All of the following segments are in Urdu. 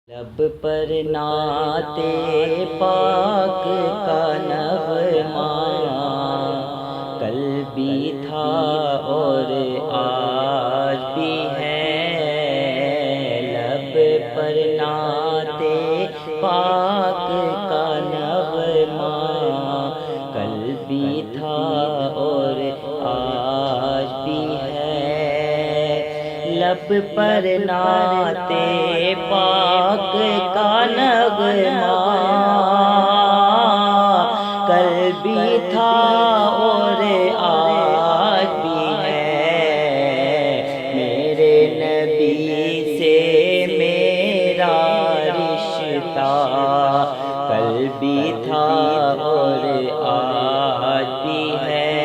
لب پر نعت پاک کا نغمہ کل بھی تھا اور آج بھی ہے۔ لب پر نعت پاک کا نغمہ کل بھی تھا اور آج بھی ہے۔ لب پر نعت پاک کا نغمہ کل بھی تھا اور آج بھی ہے۔ میرے نبی سے میرا رشتہ کل بھی تھا اور آج بھی ہے۔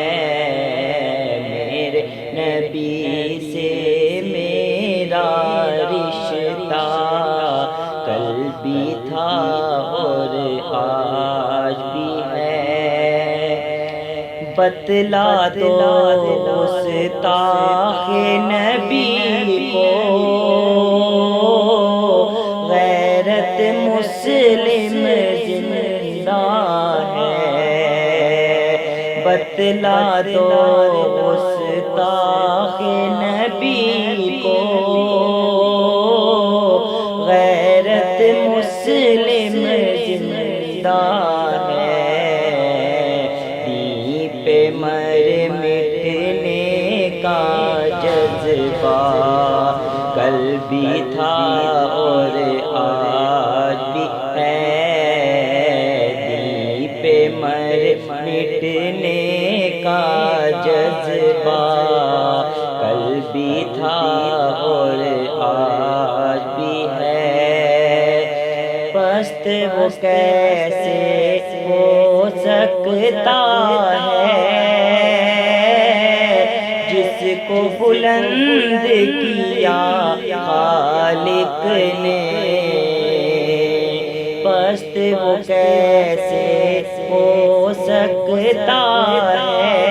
میرے نبی سے میرا رشتہ کل بھی تھا اور آج بھی ہے۔ بتلا دو گستاخ نبی کو غیرت مسلم زندہ ہے۔ بتلا دو گستاخ نبی کو غیرت مسلم زندہ ہے۔ دین پہ مر مٹنے کا جذبہ کل بھی تھا اور آج بھی ہے۔ دین پہ مر مٹنے کا جذبہ کل بھی تھا اور آج بھی ہے۔ پست وہ کیسے ہو سکتا ہے جس کو بلند کیا خالق نے۔ پست وہ کیسے ہو سکتا ہے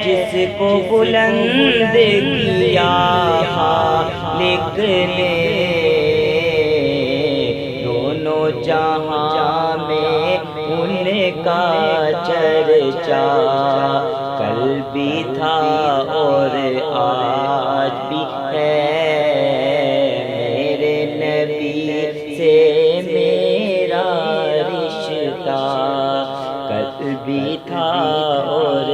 جس کو بلند کیا خالق نے۔ دونوں جہاں میں ان کا چرچا کل بھی تھا اور آج بھی ہے۔ میرے نبی سے میرا رشتہ کل بھی تھا اور